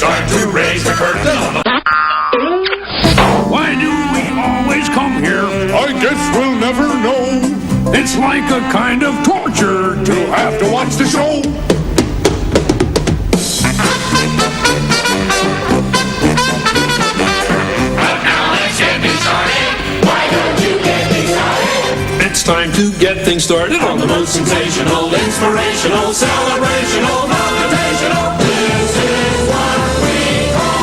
time to raise the curtain on the... Why do we always come here? I guess we'll never know. It's like a kind of torture To have to watch the show. But now let's get me started. Why don't you get me started? It's time to get things started on the most Sensational, inspirational, celebrational, motivational. This is what we call.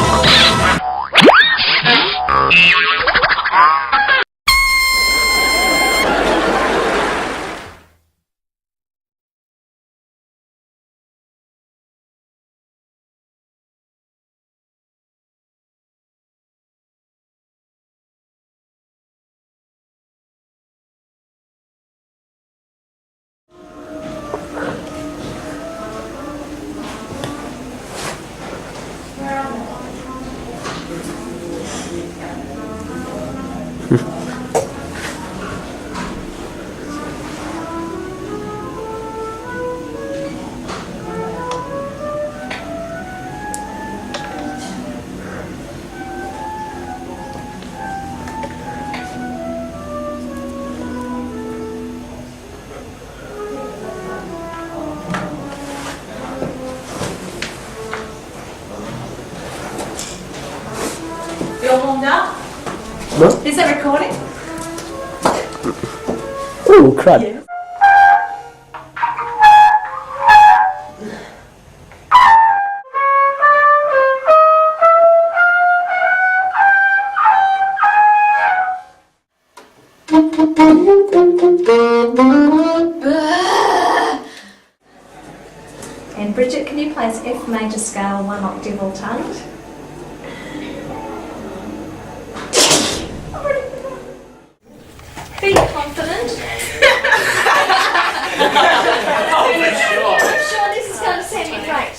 You're warmed up? What? Is that recording? Oh, crud. Yeah. And Bridget, can you play us F major scale 1 octave alternate? Be confident. I'm sure this is going to sound great.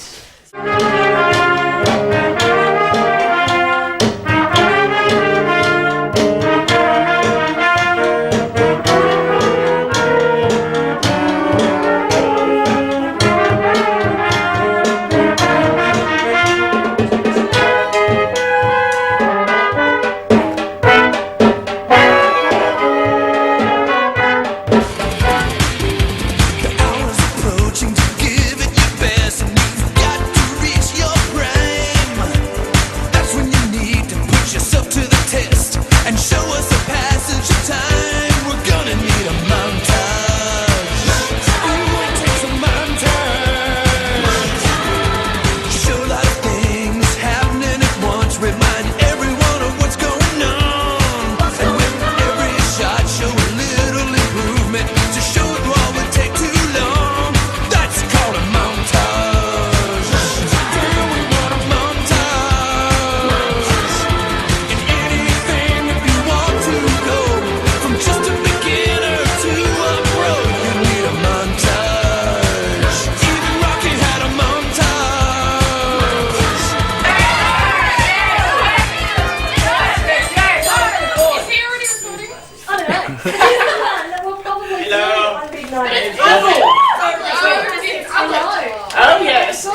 Oh yes.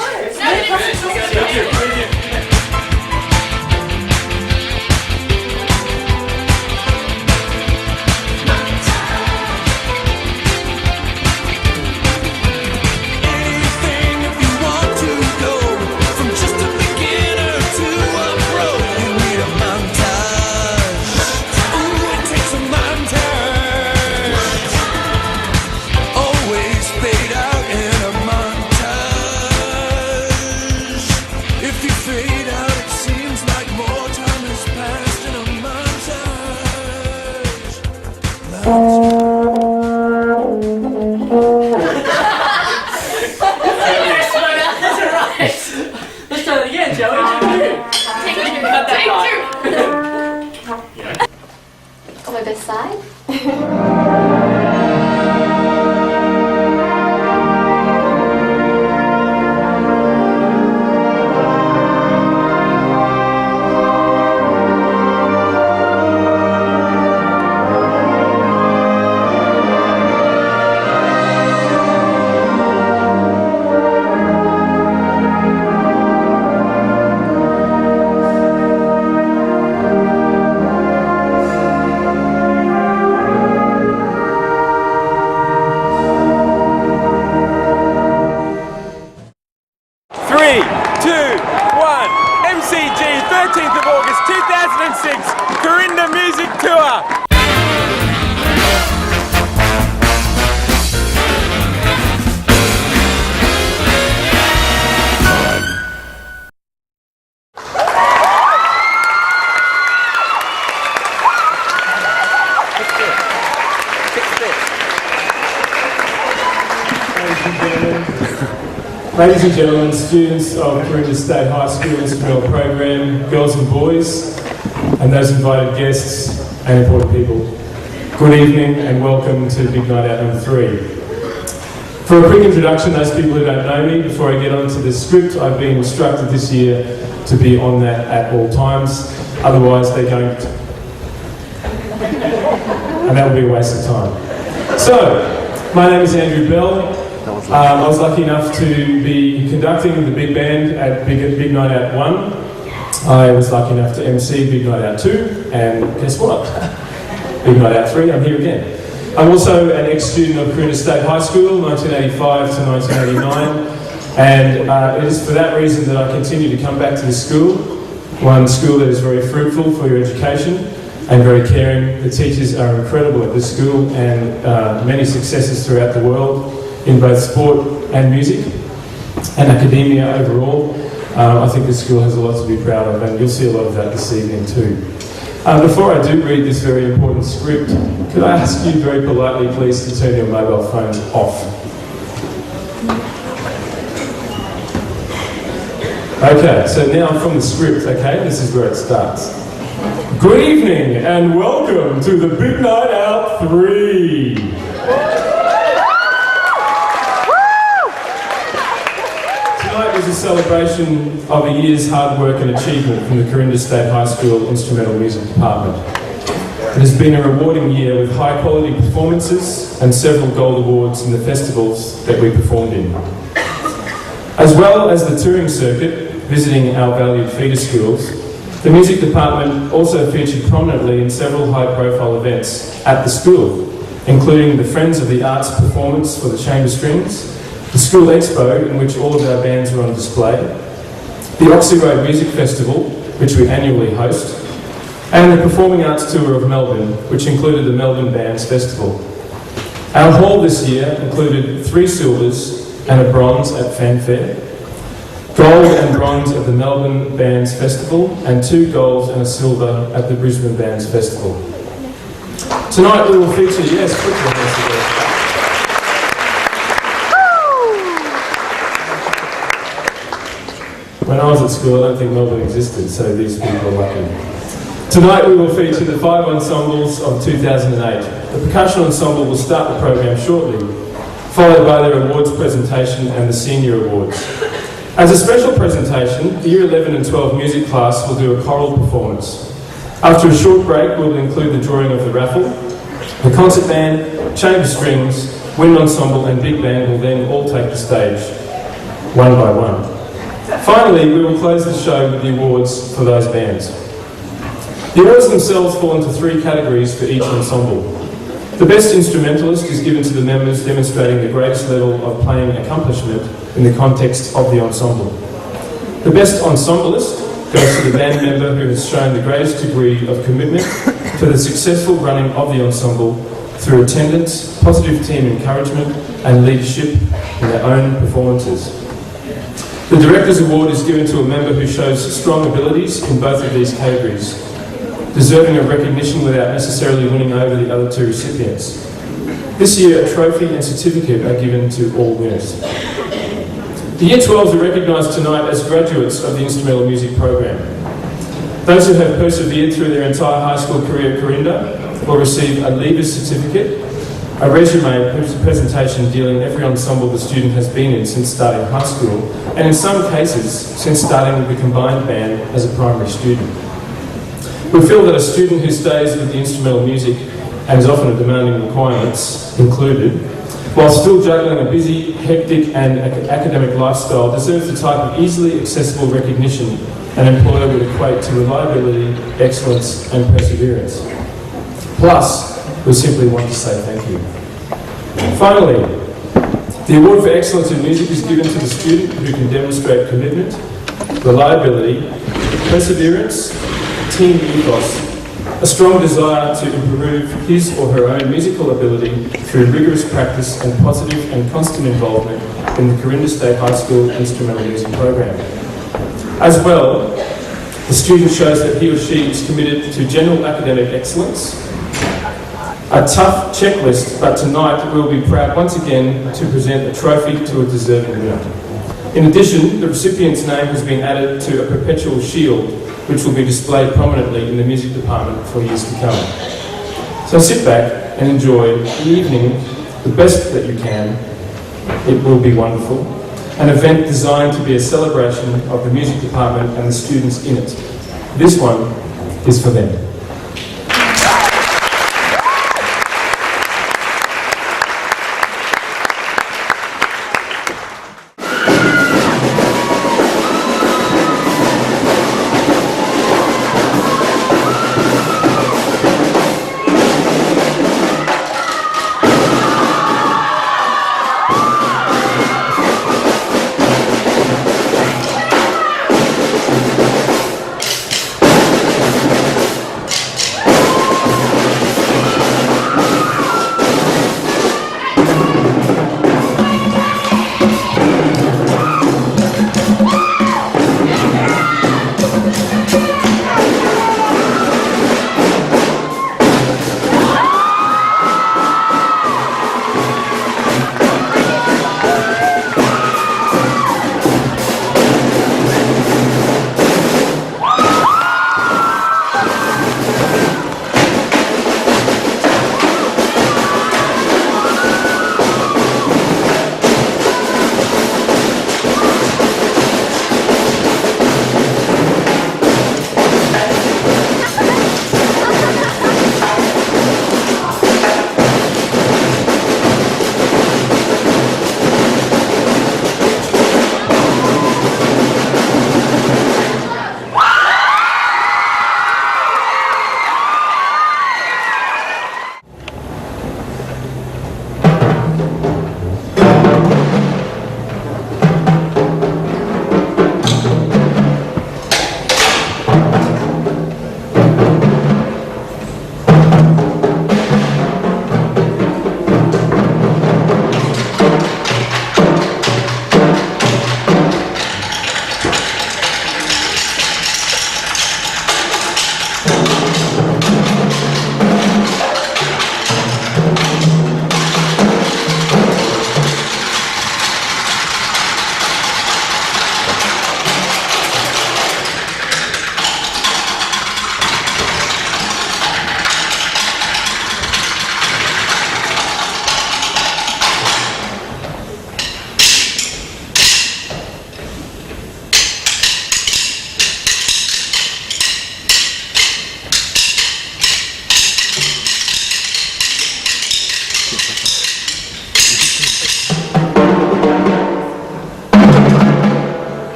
Let's try it again, Joey. On my best side. Ladies and gentlemen, students of Quartet State High School Instrumental Program, girls and boys, and those invited guests and important people, good evening and welcome to Big Night Out number 3. For a quick introduction, those people who don't know me, before I get on to the script, I've been instructed this year to be on that at all times, otherwise they're going to... and that would be a waste of time. So, my name is Andrew Bell. I was lucky enough to be conducting the big band at Big Night Out 1. I was lucky enough to MC Big Night Out 2, and guess what? Big Night Out 3, I'm here again. I'm also an ex-student of Quartet State High School, 1985 to 1989, and it is for that reason that I continue to come back to this school, one school that is very fruitful for your education and very caring. The teachers are incredible at this school, and many successes throughout the world in both sport and music and academia overall. I think this school has a lot to be proud of, and you'll see a lot of that this evening too. Before I do read this very important script, could I ask you very politely please to turn your mobile phones off? Okay, so now from the script, okay, this is where it starts. Good evening and welcome to the Big Night Out 3. Tonight is a celebration of a year's hard work and achievement from the Quartet State High School Instrumental Music Department. It has been a rewarding year with high quality performances and several gold awards in the festivals that we performed in. As well as the touring circuit, visiting our valued feeder schools, the music department also featured prominently in several high profile events at the school, including the Friends of the Arts performance for the chamber strings, the School Expo, in which all of our bands were on display, the Oxley Road Music Festival, which we annually host, and the Performing Arts Tour of Melbourne, which included the Melbourne Bands Festival. Our haul this year included 3 silvers and a bronze at Fanfare, gold and bronze at the Melbourne Bands Festival, and 2 golds and a silver at the Brisbane Bands Festival. Tonight we will feature, yes, quickly. When I was at school, I don't think Melbourne existed, so these people are lucky. Tonight we will feature the 5 ensembles of 2008. The Percussion Ensemble will start the program shortly, followed by their awards presentation and the Senior Awards. As a special presentation, the Year 11 and 12 music class will do a choral performance. After a short break, we will include the drawing of the raffle. The concert band, chamber strings, wind ensemble and big band will then all take the stage, one by one. Finally, we will close the show with the awards for those bands. The awards themselves fall into 3 categories for each ensemble. The best instrumentalist is given to the members demonstrating the greatest level of playing accomplishment in the context of the ensemble. The best ensemblist goes to the band member who has shown the greatest degree of commitment to the successful running of the ensemble through attendance, positive team encouragement and leadership in their own performances. The Director's Award is given to a member who shows strong abilities in both of these categories, deserving of recognition without necessarily winning over the other 2 recipients. This year, a trophy and certificate are given to all winners. The Year 12s are recognised tonight as graduates of the Instrumental Music Program. Those who have persevered through their entire high school career at Corinda will receive a Leavers Certificate, a resume presentation detailing every ensemble the student has been in since starting high school, and in some cases, since starting with the combined band as a primary student. We feel that a student who stays with the instrumental music and is often a demanding requirements included, while still juggling a busy, hectic and academic lifestyle, deserves the type of easily accessible recognition an employer would equate to reliability, excellence and perseverance. Plus, we simply want to say thank you. Finally, the award for excellence in music is given to the student who can demonstrate commitment, reliability, perseverance, team ethos, a strong desire to improve his or her own musical ability through rigorous practice and positive and constant involvement in the Quartet State High School Instrumental Music Program. As well, the student shows that he or she is committed to general academic excellence, a tough checklist, but tonight we'll be proud once again to present a trophy to a deserving winner. In addition, the recipient's name has been added to a perpetual shield, which will be displayed prominently in the music department for years to come. So sit back and enjoy the evening the best that you can. It will be wonderful. An event designed to be a celebration of the music department and the students in it. This one is for them.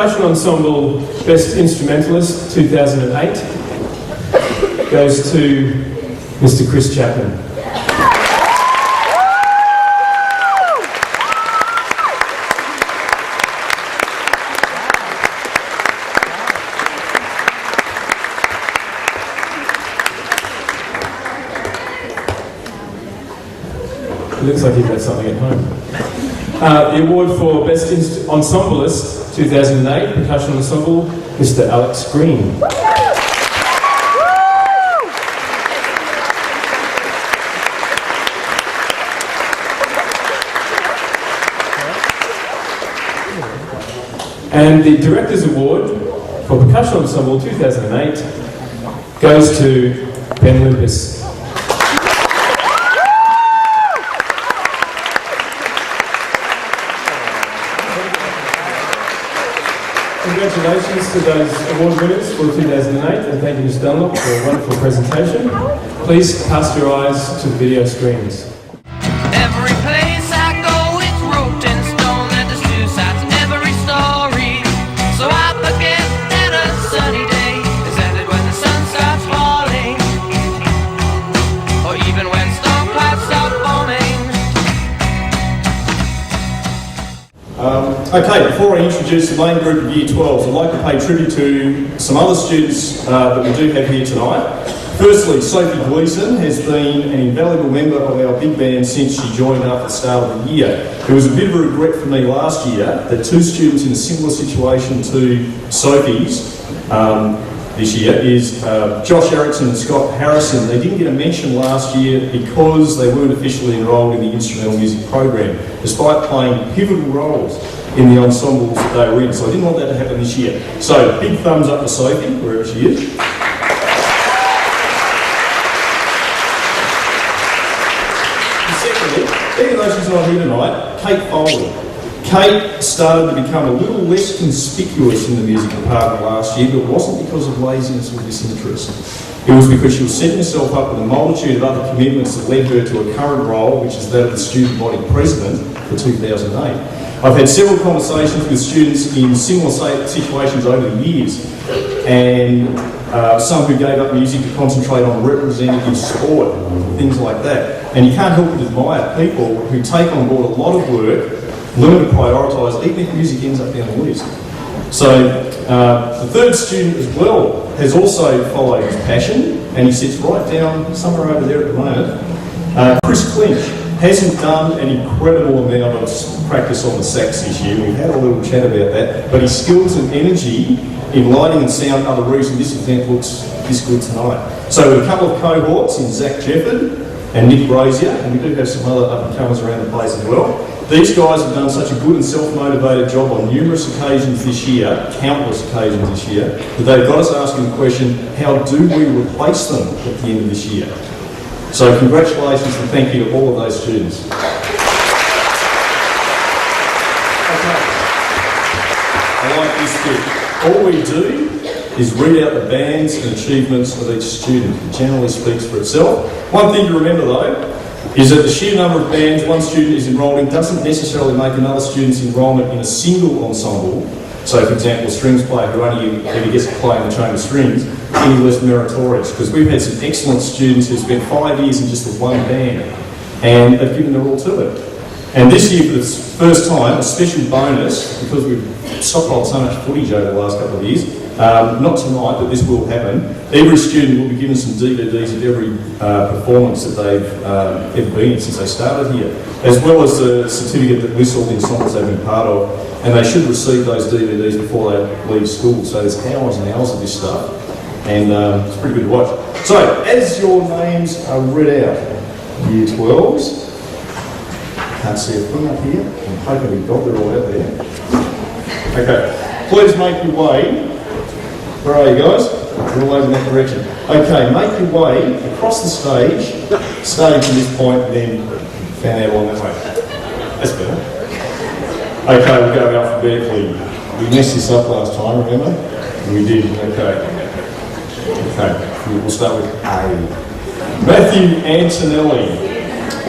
Percussion Ensemble Best Instrumentalist 2008 goes to Mr. Chris Chapman. Looks like you've got something at home. The award for Best Ensemblist 2008, Percussion Ensemble, Mr. Alex Green. And the Director's Award for Percussion Ensemble 2008 goes to Ben Lucas. Congratulations to those award winners for 2008, and thank you, Ms. Dunlop, for a wonderful presentation. Please cast your eyes to the video screens. Every place I go, it's wrote in stone that there's two sides to every story. So I forget that a sunny day is ended when the sun starts falling, or even when storm clouds start forming. Okay, before I introduce the main group of Year 12s, I'd like to pay tribute to some other students that we do have here tonight. Firstly, Sophie Gleeson has been an invaluable member of our big band since she joined up at the start of the year. It was a bit of a regret for me last year that two students in a similar situation to Sophie's this year is Josh Erickson and Scott Harrison. They didn't get a mention last year because they weren't officially enrolled in the instrumental music program, despite playing pivotal roles in the ensembles that they were in. So I didn't want that to happen this year. So big thumbs up to Sophie, wherever she is. And secondly, even though she's not here tonight, Kate Foley. Kate started to become a little less conspicuous in the music department last year, but it wasn't because of laziness or disinterest. It was because she was setting herself up with a multitude of other commitments that led her to a current role, which is that of the student body president for 2008. I've had several conversations with students in similar situations over the years, and some who gave up music to concentrate on representative sport, things like that. And you can't help but admire people who take on board a lot of work, learn to prioritise, even if music ends up down the list. So the third student as well has also followed his passion, and he sits right down somewhere over there at the moment. Chris Clinch hasn't done an incredible amount of practice on the sax this year. We've had a little chat about that, but his skills and energy in lighting and sound are the reason this event looks this good tonight. So with a couple of cohorts in Zach Jefford and Nick Brazier, and we do have some other up-and-comers around the place as well. These guys have done such a good and self-motivated job on numerous occasions this year, countless occasions this year, that they've got us asking the question, how do we replace them at the end of this year? So congratulations and thank you to all of those students. Okay. I like this bit. All we do is read out the bands and achievements of each student. It generally speaks for itself. One thing to remember though, is that the sheer number of bands one student is enrolled in doesn't necessarily make another student's enrolment in a single ensemble, so for example a strings player who only ever gets to play on the chamber strings, any less meritorious, because we've had some excellent students who spent 5 years in just the one band and have given their all to it. And this year for the first time, a special bonus, because we've stockpiled so much footage over the last couple of years, not tonight, but this will happen. Every student will be given some DVDs of every performance that they've ever been in since they started here, as well as a certificate that lists all the ensembles they've been part of, and they should receive those DVDs before they leave school. So there's hours and hours of this stuff, and it's pretty good to watch. So, as your names are read out, Year 12s, can't see a thing up here, I'm hoping we've got them all out there. Okay, please make your way. Where are you guys? You're all over in that direction. Okay, make your way across the stage, starting from this point, and then fan out along that way. That's better. Okay, we'll go alphabetically. We messed this up last time, remember? We did, okay. Okay, we'll start with A. Matthew Antonelli,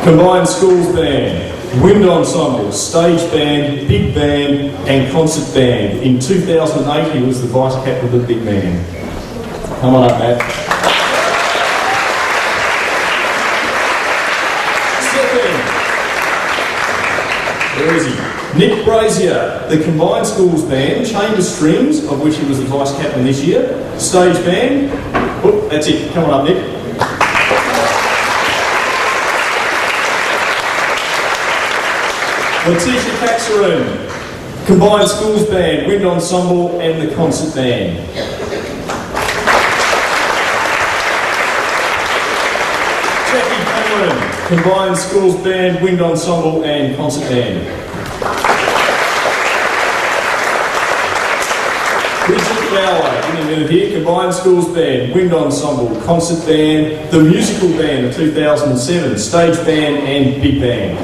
Combined Schools Band. wind ensemble, stage band, big band and concert band. In 2008 he was the vice captain of the big band. Come on up, Matt. Where is he? Nick Brazier, the combined schools band, chamber strings, of which he was the vice captain this year, stage band. Oh, that's it. Come on up, Nick. Letitia Caxaroon, combined schools band, wind ensemble and the concert band. Jackie Cameron, combined schools band, wind ensemble and concert band. Richard Fowler, in a minute here, combined schools band, wind ensemble, concert band, the musical band of 2007, stage band and big band.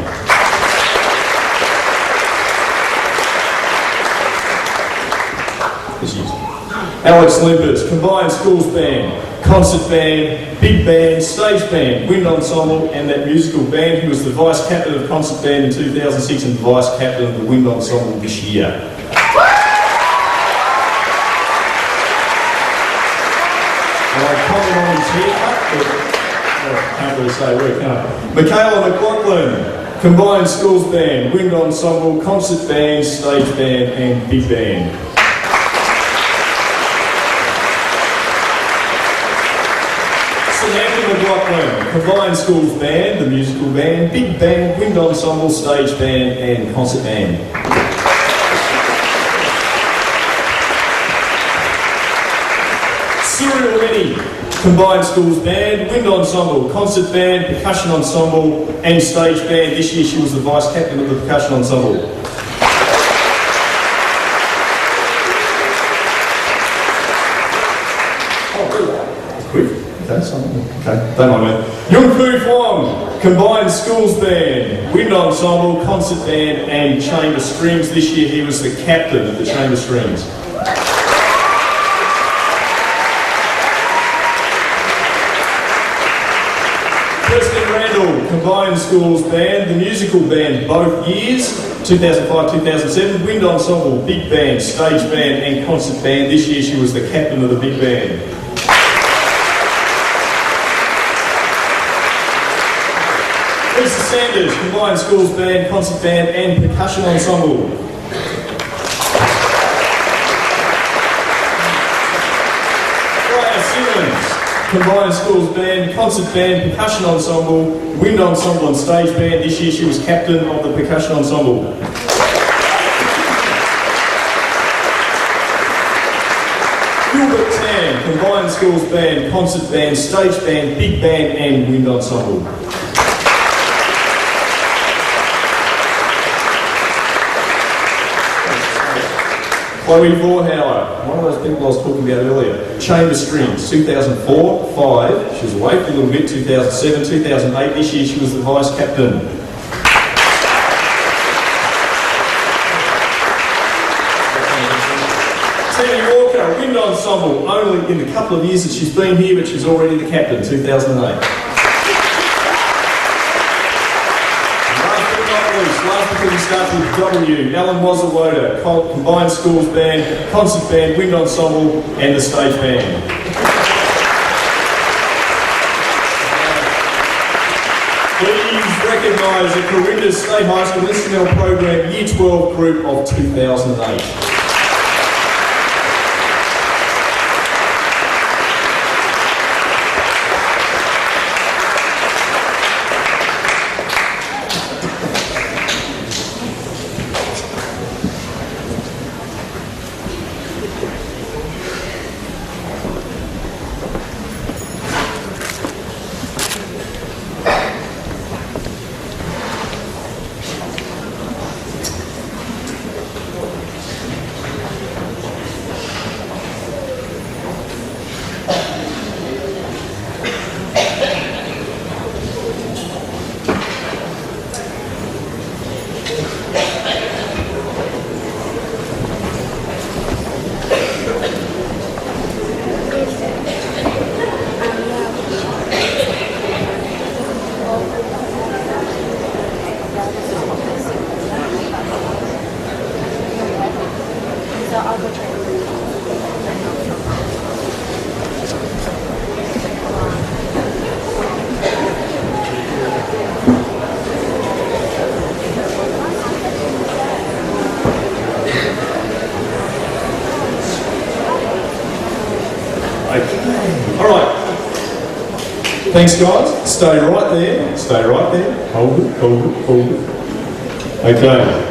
Alex Limpers, combined schools band, concert band, big band, stage band, wind ensemble and that musical band. He was the vice captain of concert band in 2006 and vice captain of the wind ensemble this year. I comment on his haircut, but I can't really say where, can I? Michaela McLaughlin, combined schools band, wind ensemble, concert band, stage band and big band. Samantha McLaughlin, combined schools band, the musical band, big band, wind ensemble, stage band and concert band. Cyril Rennie, combined schools band, wind ensemble, concert band, percussion ensemble and stage band. This year she was the vice captain of the percussion ensemble. Okay, don't mind me. Yung Fu Huang, combined schools band, wind ensemble, concert band and chamber strings. This year he was the captain of the chamber strings. Preston Randall, combined schools band, the musical band both years, 2005-2007, wind ensemble, big band, stage band and concert band. This year she was the captain of the big band. Lisa Sanders, combined schools band, concert band and percussion ensemble. Freya Simmons, combined schools band, concert band, percussion ensemble, wind ensemble and stage band. This year she was captain of the percussion ensemble. Gilbert Tan, combined schools band, concert band, stage band, big band and wind ensemble. Chloe Vorhauer, one of those people I was talking about earlier, chamber strings, 2004-5, she was away for a little bit, 2007, 2008, this year she was the vice captain. Tammy Walker, wind ensemble, only in the couple of years that she's been here, but she's already the captain, 2008. Last before we start with W, Alan Wazawoda, combined schools band, concert band, wind ensemble and the stage band. Please recognise the Corinda State High School Instrumental Program Year 12 group of 2008. Okay. All right. Thanks, guys. Stay right there. Stay right there. Hold it, hold it, hold it. Okay.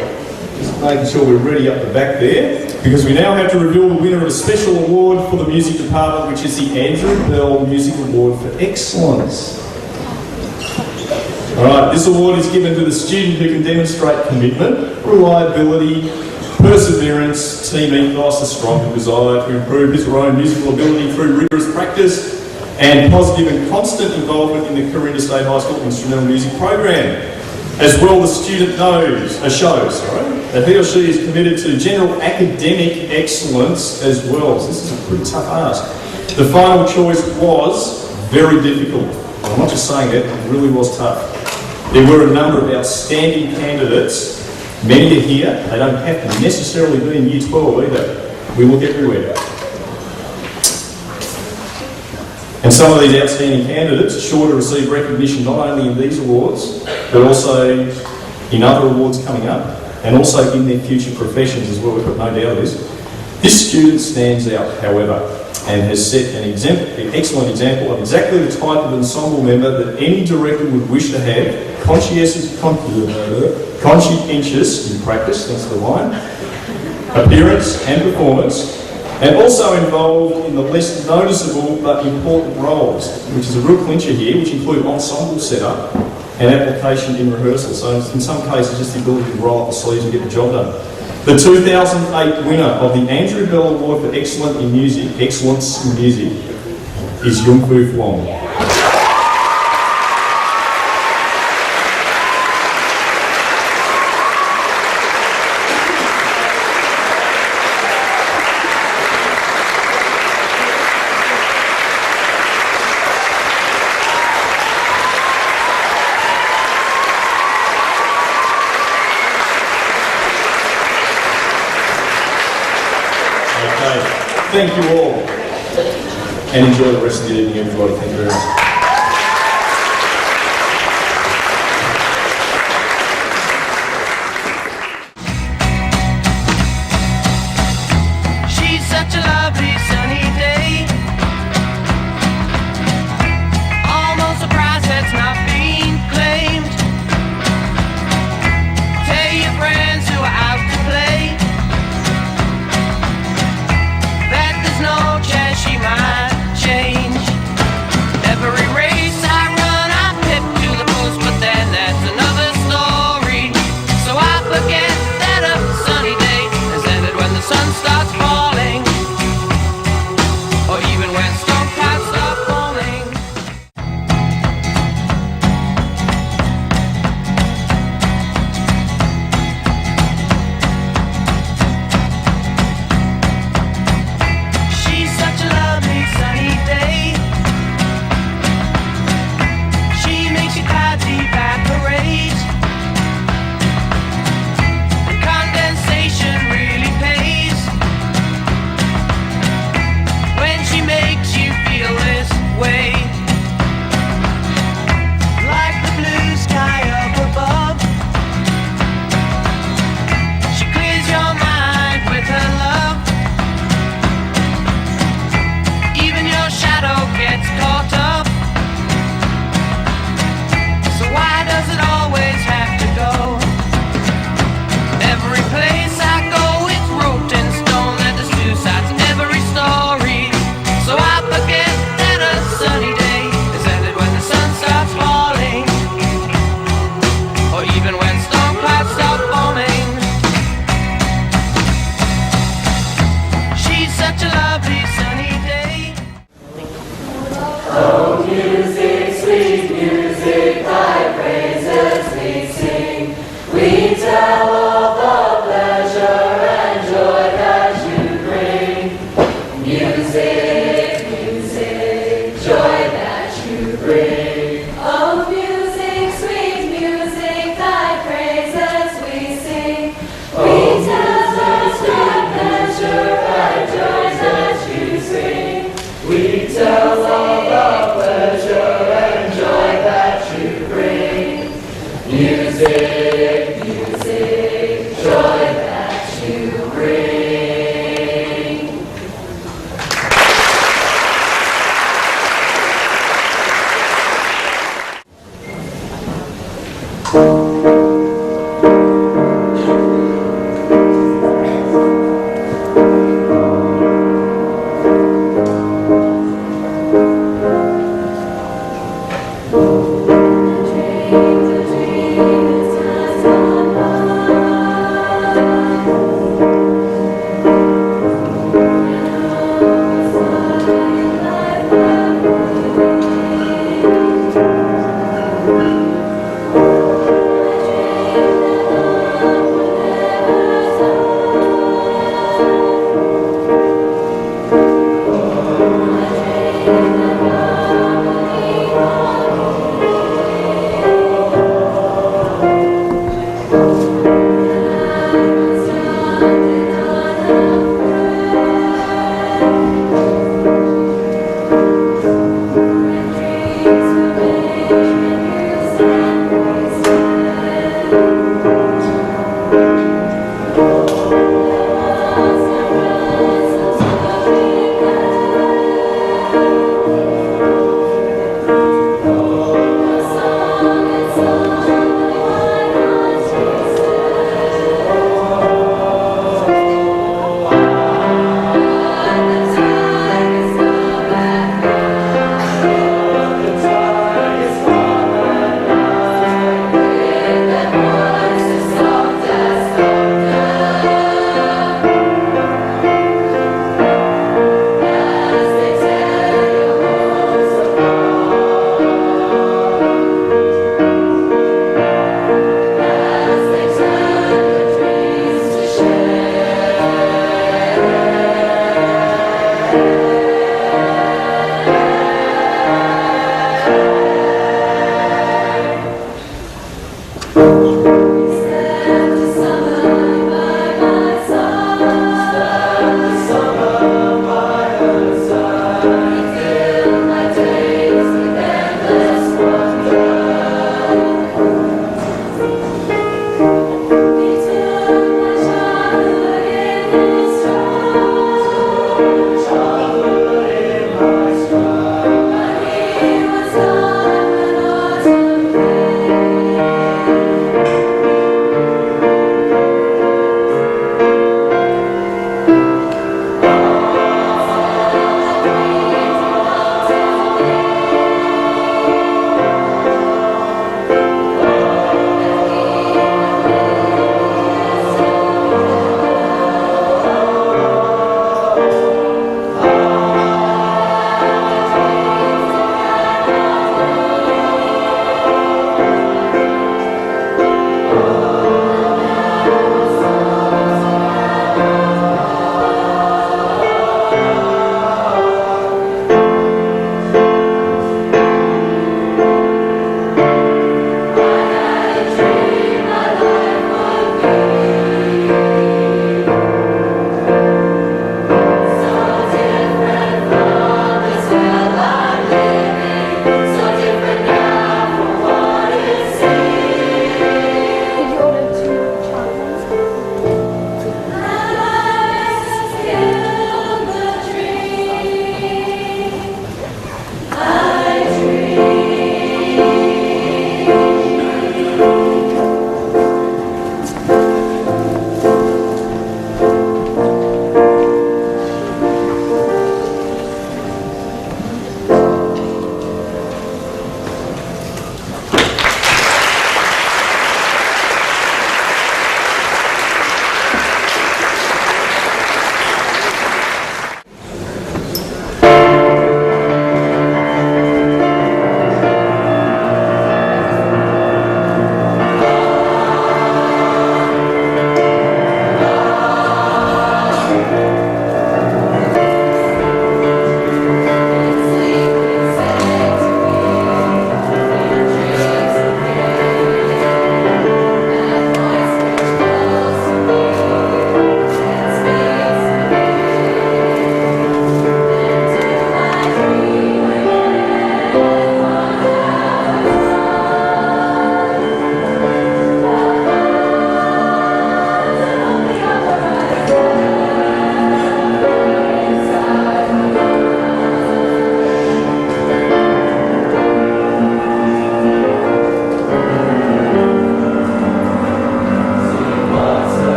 Just making sure we're ready up the back there, because we now have to reveal the winner of a special award for the music department, which is the Andrew Bell Music Award for Excellence. All right, this award is given to the student who can demonstrate commitment, reliability, perseverance, team ethos, a strong desire to improve his or her own musical ability through rigorous practice, and positive and constant involvement in the Corinda State High School instrumental music program. As well, the student shows that he or she is committed to general academic excellence as well. So this is a pretty tough ask. The final choice was very difficult. I'm not just saying that, it really was tough. There were a number of outstanding candidates. Many are here. They don't have to necessarily be in Year 12 either. We look everywhere. And some of these outstanding candidates are sure to receive recognition not only in these awards, but also in other awards coming up, and also in their future professions as well. We've got no doubt of this. This student stands out, however, and has set an excellent example of exactly the type of ensemble member that any director would wish to have: conscientious in practice, that's the line, appearance and performance, and also involved in the less noticeable but important roles, which is a real clincher here, which include ensemble setup and application in rehearsal. So in some cases, just the ability to roll up the sleeves and get the job done. The 2008 winner of the Andrew Bell Award for Excellence in Music is Yung Fu Wong. Thank you all, and enjoy the rest of the evening, everybody. Thank you very much. She's such a lovely sunny day. Almost surprised that's not being claimed. Tell your friends who are out to play that there's no chance she might change. Every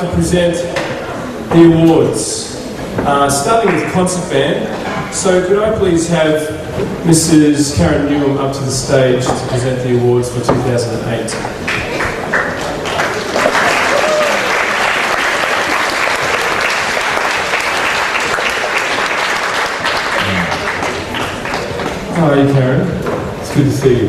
like to present the awards, starting with concert band. So could I please have Mrs. Karen Newham up to the stage to present the awards for 2008. How are you, Karen? It's good to see you.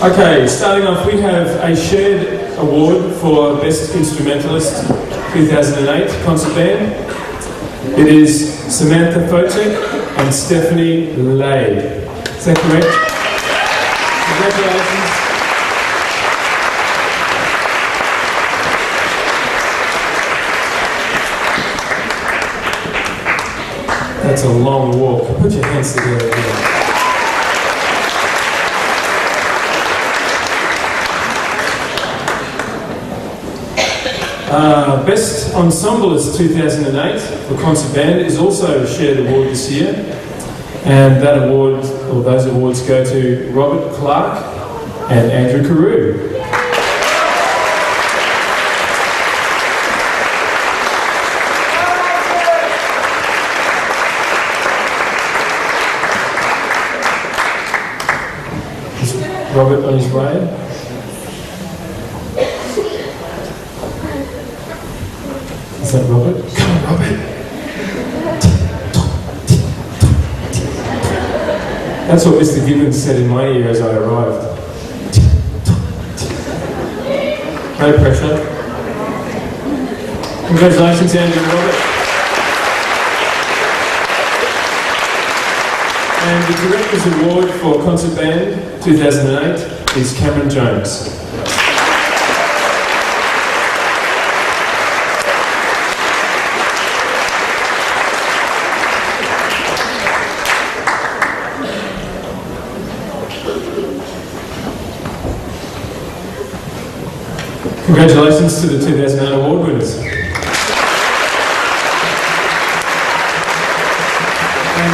Okay, starting off, we have a shared award for Best Instrumentalist 2008 Concert Band. It is Samantha Fotek and Stephanie Lay. Is that correct? Congratulations. That's a long walk. Put your hands together again. Best Ensemblist 2008 for Concert Band is also a shared award this year, and that award, or those awards, go to Robert Clark and Andrew Carew. Is Robert on his way? Is that Robert? Come on, Robert. That's what Mr. Gibbons said in my ear as I arrived. No pressure. Congratulations, Andrew and Robert. And the Director's Award for Concert Band 2008 is Cameron Jones. Congratulations to the 2008 award winners. And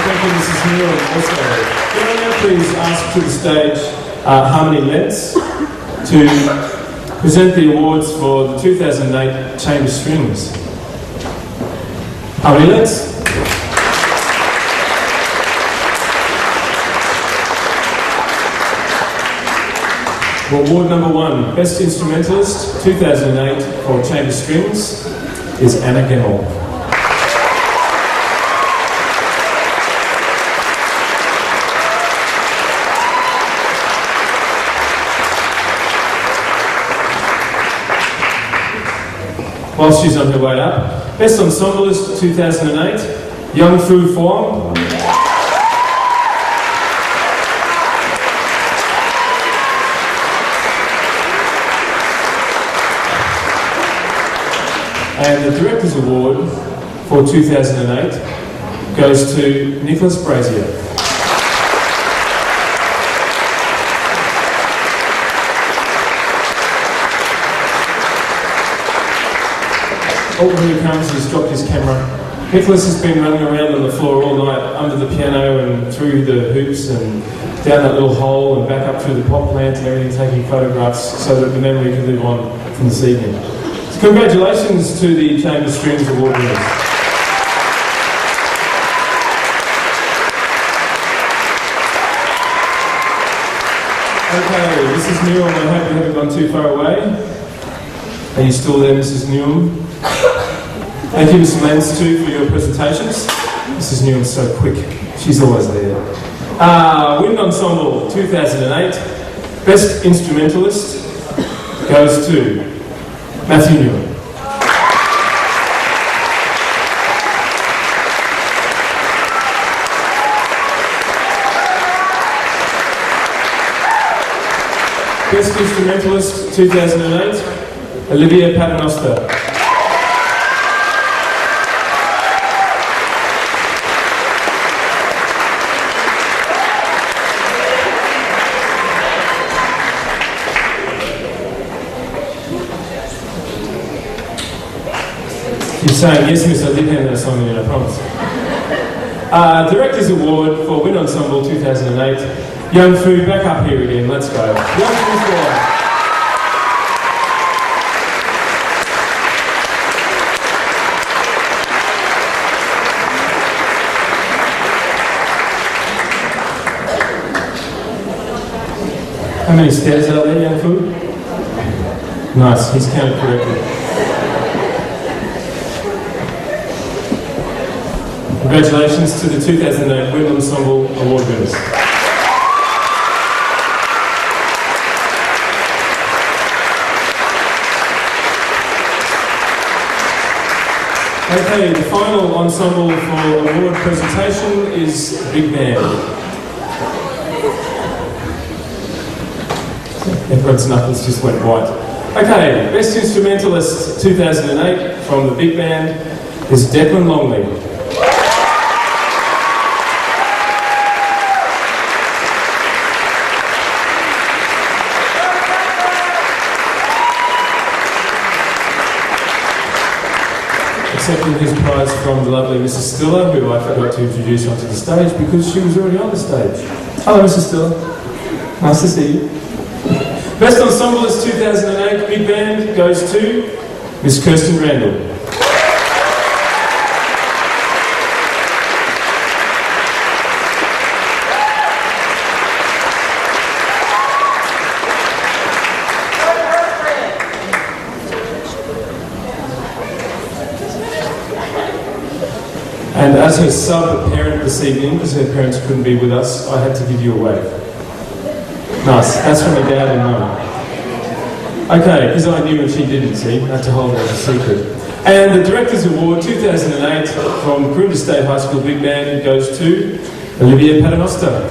thank you, Mrs. Newham, also. Can I now please ask to the stage Harmony Lentz to present the awards for the 2008 Chamber Strings. Harmony Lentz. Well, award number 1, Best Instrumentalist 2008 for Chamber Strings is Anna Gemmell. While she's on her way up, Best Ensemblist 2008, Young Fu Fong. And the Director's Award for 2008 goes to Nicholas Brazier. Oh, here he comes, he's dropped his camera. Nicholas has been running around on the floor all night under the piano and through the hoops and down that little hole and back up through the pot plant and everything, taking photographs so that the memory can live on from this evening. Congratulations to the Chamber Strings Award winners. Okay, Mrs. Newham, I hope you haven't gone too far away. Are you still there, Mrs. Newham? Thank you, Mr. Lentz, too, for your presentations. Mrs. Newham's so quick. She's always there. Wind Ensemble 2008, Best Instrumentalist goes to Matthew Newham. Best Instrumentalist 2008, Olivia Paternoster. You're saying, yes, miss, I did hand that song in, I promise. Director's Award for Wind Ensemble 2008. Young Fu, back up here again, let's go. Young Fu. How many stairs are there, young fool? Nice, he's counted correctly. Congratulations to the 2008 Wind Ensemble Award winners. Okay, the final ensemble for award presentation is Big Band. Everyone's knuckles just went white. Okay, Best Instrumentalist 2008 from the Big Band is Declan Longley. Accepting his prize from the lovely Mrs. Stiller, who I forgot to introduce onto the stage because she was already on the stage. Hello, Mrs. Stiller. Nice to see you. Best Ensemblist 2008 Big Band goes to Miss Kirsten Randall. And as her sub-parent this evening, because her parents couldn't be with us, I had to give you a wave. Nice, that's from her dad and mum. Okay, because I knew and she didn't, see, I had to hold it as a secret. And the Director's Award 2008 from Corinda State High School Big Band goes to Olivia Paternoster.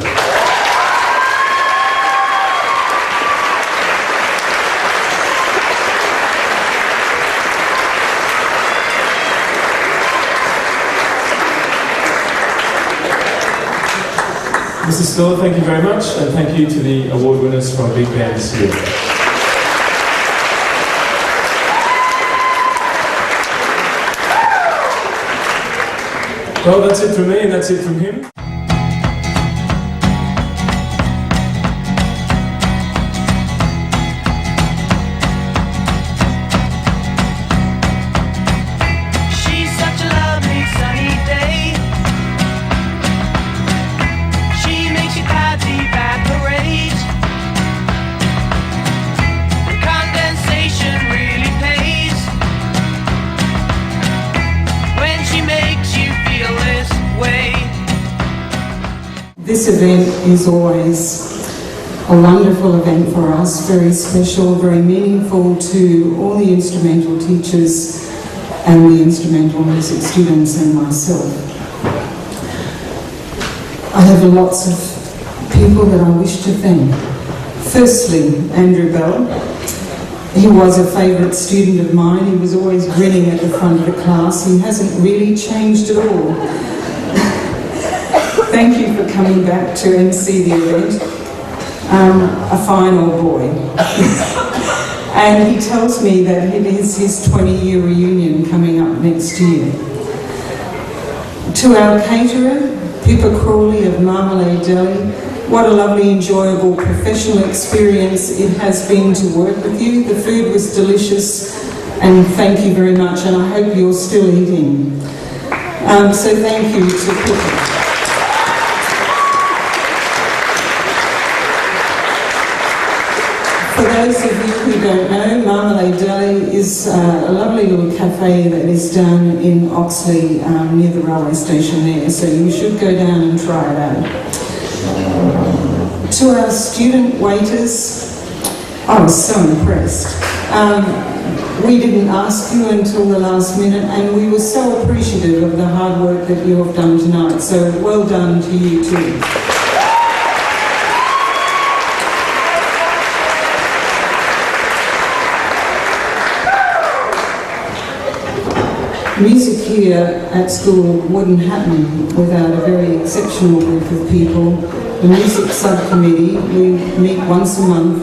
Mrs. Stiller, thank you very much, and thank you to the award winners from Big Band this year. Well, that's it from me, and that's it from him. She's such a lovely sunny day. She makes your clouds evaporate. The condensation really pays when she makes you feel this way. This event is always a wonderful event for us, very special, very meaningful to all the instrumental teachers and the instrumental music students and myself. I have lots of people that I wish to thank. Firstly, Andrew Bell. He was a favourite student of mine. He was always grinning at the front of the class. He hasn't really changed at all. Thank you for coming back to MC the event. A fine old boy. And he tells me that it is his 20-year reunion coming up next year. To our caterer, Pippa Crawley of Marmalade Deli, what a lovely, enjoyable, professional experience it has been to work with you. The food was delicious, and thank you very much, and I hope you're still eating. So thank you to Pippa. For those of you who don't know, Marmalade Deli is a lovely little cafe that is down in Oxley near the railway station there, so you should go down and try it out. To our student waiters, I was so impressed. We didn't ask you until the last minute, and we were so appreciative of the hard work that you have done tonight, so well done to you too. Music here at school wouldn't happen without a very exceptional group of people. The music subcommittee, we meet once a month.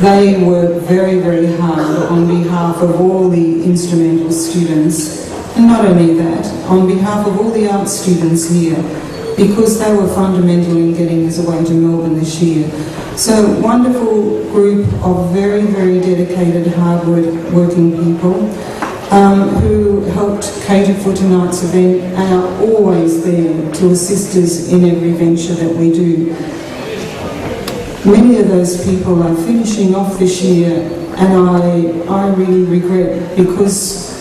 They work very, very hard on behalf of all the instrumental students. And not only that, on behalf of all the art students here, because they were fundamental in getting us away to Melbourne this year. So, wonderful group of very, very dedicated, hard-working people. Who helped cater for tonight's event and are always there to assist us in every venture that we do. Many of those people are finishing off this year, and I really regret, because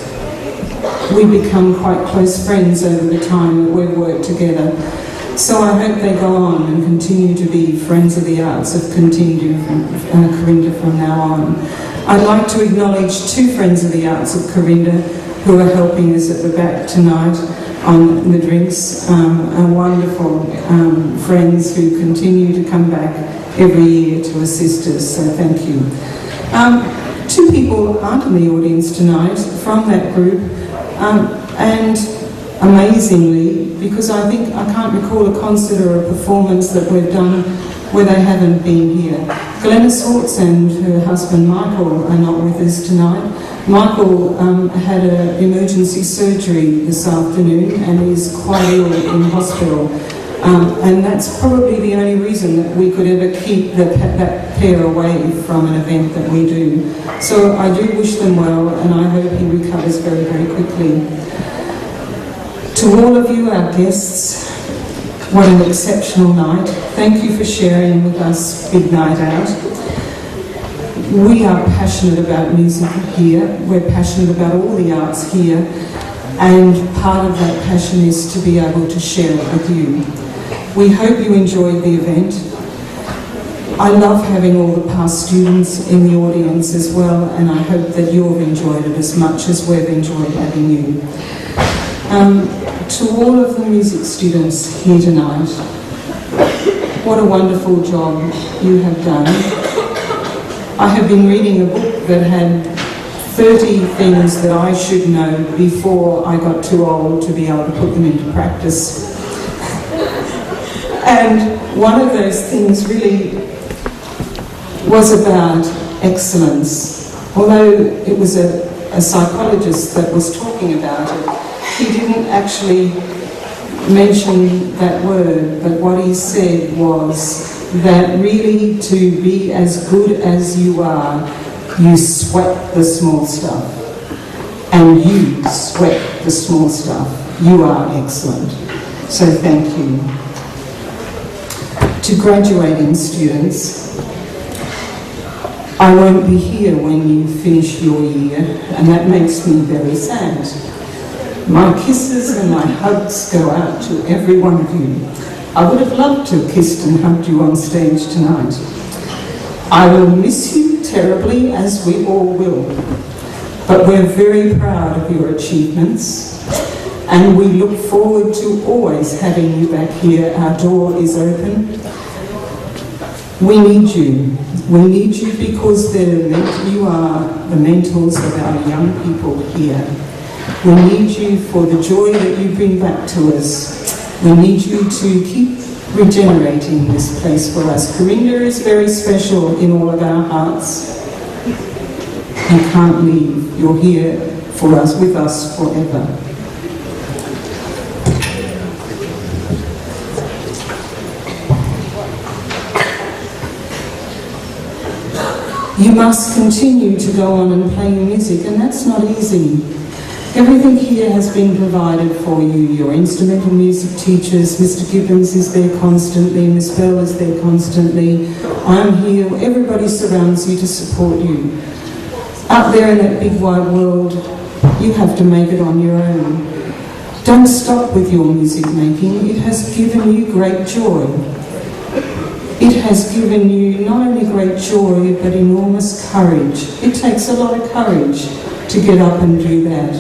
we become quite close friends over the time that we've worked together. So I hope they go on and continue to be Friends of the Arts of Corinda from now on. I'd like to acknowledge two Friends of the Arts of Corinda who are helping us at the back tonight on the drinks, are wonderful friends who continue to come back every year to assist us, so thank you. Two people aren't in the audience tonight from that group, and amazingly, because I can't recall a concert or a performance that we've done where they haven't been here. Glennis Hortz and her husband Michael are not with us tonight. Michael had an emergency surgery this afternoon and is quite ill in hospital. And that's probably the only reason that we could ever keep that pair away from an event that we do. So I do wish them well, and I hope he recovers very, very quickly. To all of you, our guests, what an exceptional night. Thank you for sharing with us Big Night Out. We are passionate about music here. We're passionate about all the arts here, and part of that passion is to be able to share it with you. We hope you enjoyed the event. I love having all the past students in the audience as well, and I hope that you've enjoyed it as much as we've enjoyed having you. To all of the music students here tonight, what a wonderful job you have done. I have been reading a book that had 30 things that I should know before I got too old to be able to put them into practice. And one of those things really was about excellence. Although it was a psychologist that was talking about it, he didn't actually mention that word, but what he said was that really to be as good as you are, you sweat the small stuff. And you sweat the small stuff. You are excellent. So thank you. To graduating students, I won't be here when you finish your year, and that makes me very sad. My kisses and my hugs go out to every one of you. I would have loved to have kissed and hugged you on stage tonight. I will miss you terribly, as we all will, but we're very proud of your achievements, and we look forward to always having you back here. Our door is open. We need you. We need you because you are the mentors of our young people here. We need you for the joy that you bring back to us. We need you to keep regenerating this place for us. Corinda is very special in all of our hearts. You can't leave. You're here for us, with us forever. You must continue to go on and play music, and that's not easy. Everything here has been provided for you. Your instrumental music teachers, Mr. Gibbons is there constantly, Miss Bell is there constantly. I'm here, everybody surrounds you to support you. Out there in that big wide world, you have to make it on your own. Don't stop with your music making. It has given you great joy. It has given you not only great joy, but enormous courage. It takes a lot of courage to get up and do that.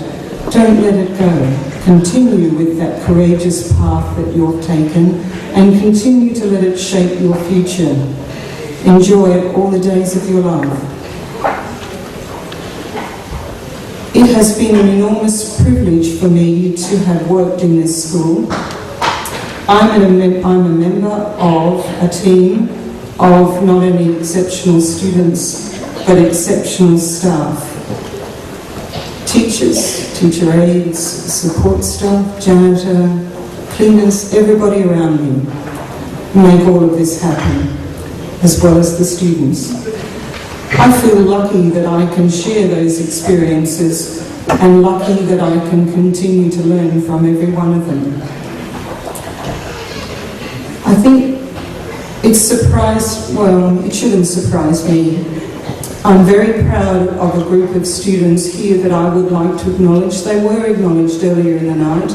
Don't let it go. Continue with that courageous path that you've taken, and continue to let it shape your future. Enjoy it all the days of your life. It has been an enormous privilege for me to have worked in this school. I'm a member of a team of not only exceptional students, but exceptional staff. Teachers, teacher aides, support staff, janitor, cleaners, everybody around me make all of this happen, as well as the students. I feel lucky that I can share those experiences, and lucky that I can continue to learn from every one of them. I think It shouldn't surprise me. I'm very proud of a group of students here that I would like to acknowledge. They were acknowledged earlier in the night.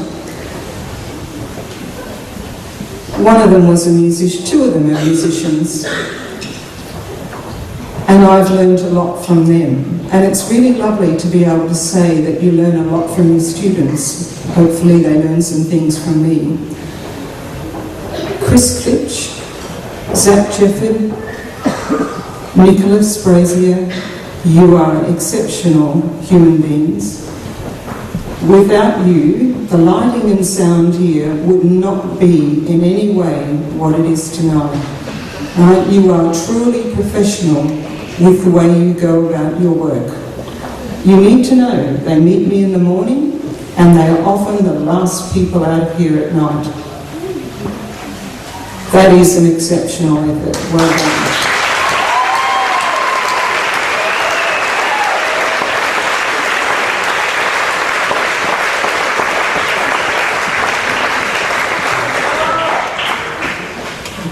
One of them was a musician, two of them are musicians. And I've learned a lot from them. And it's really lovely to be able to say that you learn a lot from your students. Hopefully they learn some things from me. Chris Klitsch, Zach Jefford, Nicholas Brazier, you are exceptional human beings. Without you, the lighting and sound here would not be in any way what it is tonight. You are truly professional with the way you go about your work. You need to know they meet me in the morning and they are often the last people out of here at night. That is an exceptional effort. Well done.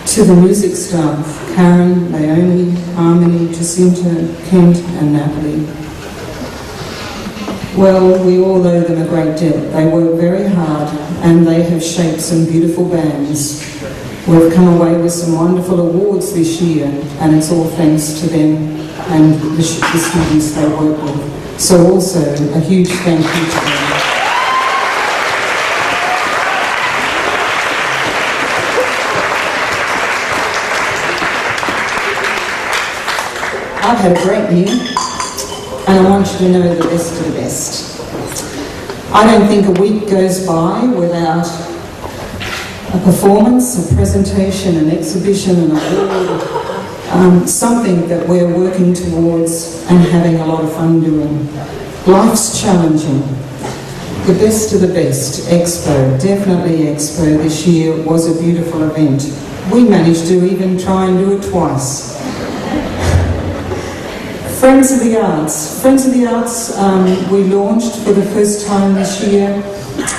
To the music staff, Karen, Naomi, Harmony, Jacinta, Kent and Natalie. Well, we all owe them a great debt. They work very hard and they have shaped some beautiful bands. We've come away with some wonderful awards this year and it's all thanks to them and the students they work with. So also a huge thank you to them. I've had a great year, and I want you to know the best of the best. I don't think a week goes by without a performance, a presentation, an exhibition, an award, something that we're working towards and having a lot of fun doing. Life's challenging. The best of the best, Expo, definitely Expo this year was a beautiful event. We managed to even try and do it twice. Friends of the Arts. Friends of the Arts we launched for the first time this year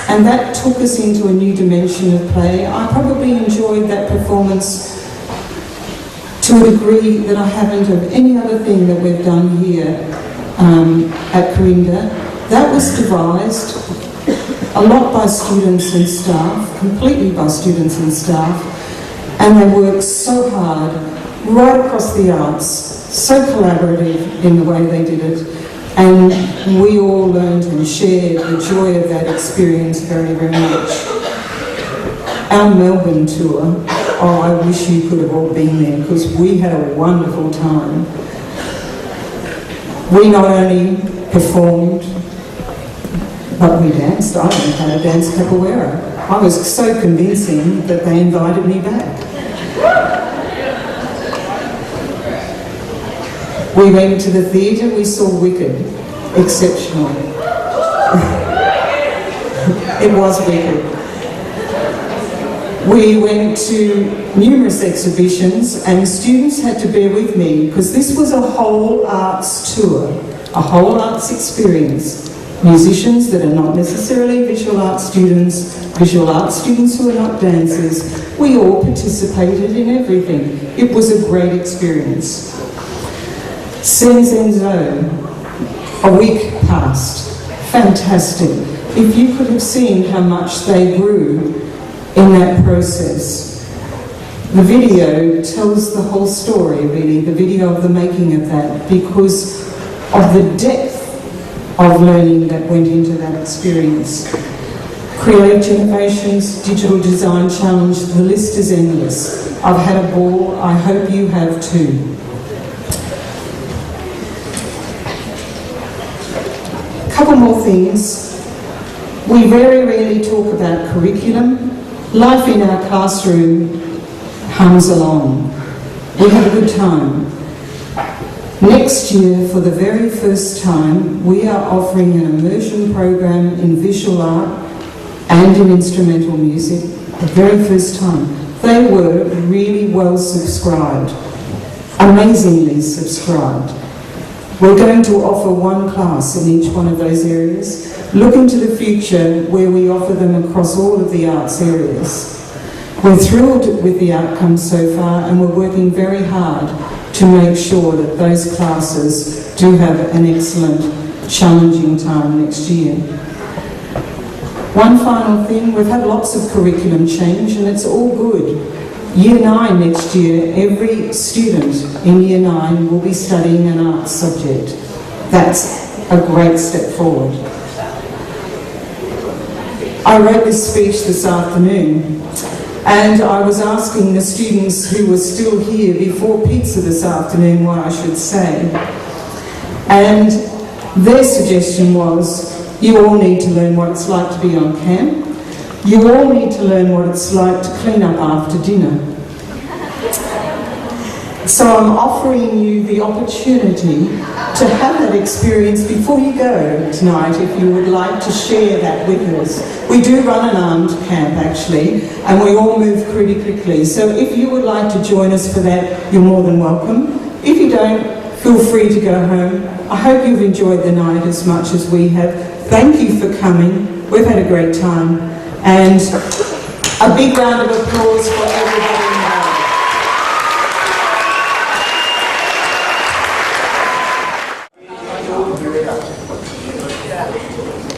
and that took us into a new dimension of play. I probably enjoyed that performance to a degree that I haven't of any other thing that we've done here at Corinda. That was devised a lot by students and staff, completely by students and staff, and they worked so hard right across the arts. So collaborative in the way they did it, and we all learned and shared the joy of that experience very, very much. Our Melbourne tour, oh, I wish you could have all been there because we had a wonderful time. We not only performed, but we danced. I learned how to dance capoeira. I was so convincing that they invited me back. We went to the theatre, we saw Wicked. Exceptional. It was Wicked. We went to numerous exhibitions and students had to bear with me because this was a whole arts tour, a whole arts experience. Musicians that are not necessarily visual arts students who are not dancers, we all participated in everything. It was a great experience. Senzenzo, a week passed. Fantastic. If you could have seen how much they grew in that process. The video tells the whole story, really, the video of the making of that, because of the depth of learning that went into that experience. Create Innovations, Digital Design Challenge, the list is endless. I've had a ball, I hope you have too. Couple more things. We very rarely talk about curriculum. Life in our classroom hums along. We have a good time. Next year, for the very first time, we are offering an immersion program in visual art and in instrumental music. The very first time. They were really well subscribed. Amazingly subscribed. We're going to offer one class in each one of those areas. Look into the future where we offer them across all of the arts areas. We're thrilled with the outcome so far, and we're working very hard to make sure that those classes do have an excellent, challenging time next year. One final thing, we've had lots of curriculum change and it's all good. Year 9 next year, every student in Year 9 will be studying an arts subject. That's a great step forward. I wrote this speech this afternoon, and I was asking the students who were still here before pizza this afternoon what I should say. And their suggestion was, you all need to learn what it's like to be on camp. You all need to learn what it's like to clean up after dinner. So I'm offering you the opportunity to have that experience before you go tonight, if you would like to share that with us. We do run an armed camp actually, and we all move pretty quickly. So if you would like to join us for that, you're more than welcome. If you don't, feel free to go home. I hope you've enjoyed the night as much as we have. Thank you for coming. We've had a great time. And a big round of applause for everybody involved.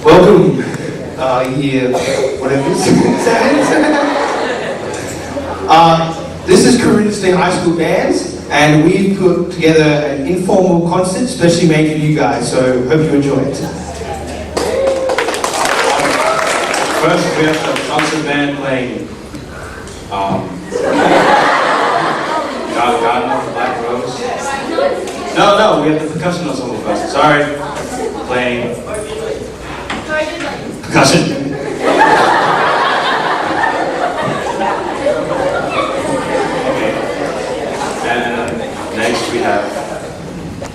Welcome, year, whatever it is. This is Corinne State High School Bands, and we've put together an informal concert specially made for you guys, so hope you enjoy it. First, we have the concert band playing Garden of the Black Rose. No, we have the percussion ensemble first. Sorry. Playing percussion. Okay. And next we have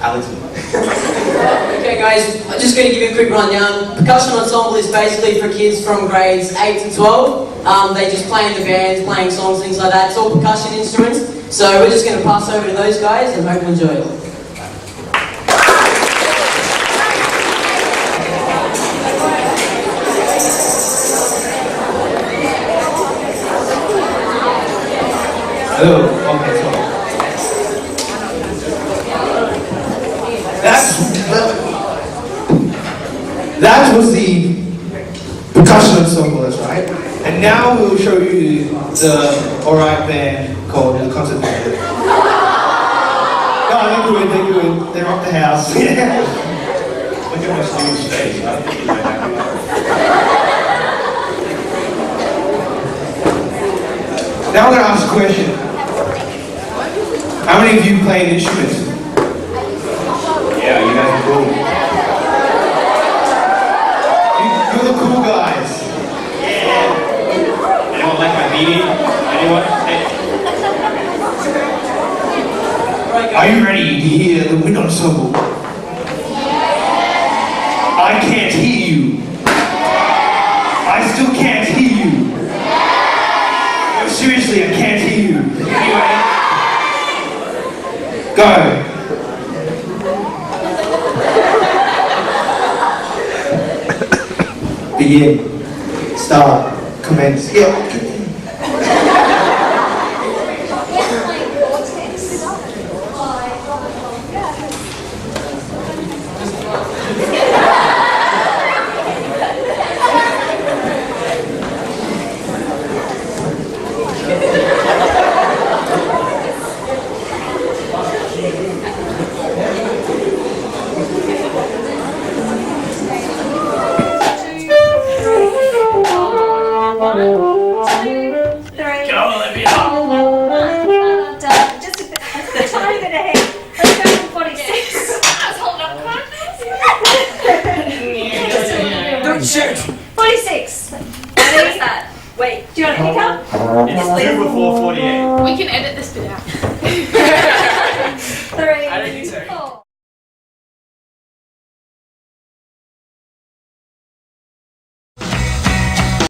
Alex. Okay guys, I'm just going to give you a quick rundown. Percussion Ensemble is basically for kids from grades 8 to 12. They just play in the bands, playing songs, things like that. It's all percussion instruments. So we're just going to pass over to those guys and hope you enjoy it. Hello, okay, so that was the percussion ensemble, that's right. And now we'll show you the alright band called the concert band. No, they're good, they're off the house. Look at my student's face. I think he's very happy. Now I'm going to ask a question. How many of you play an instrument? Yeah, you guys are cool. You're the cool guys. Yeah. Anyone like my beanie? Anyone? Hey. Are you ready to hear the wind ensemble? I can't hear you. I still can't hear you. No, seriously, I can't hear you. Anyway. Go. Begin. Start. Commence. Yeah. Shoot! 46! What is that? Wait, do you want to pick up? It's 2 before 48. We can edit this bit out. 3, I don't think so. 4.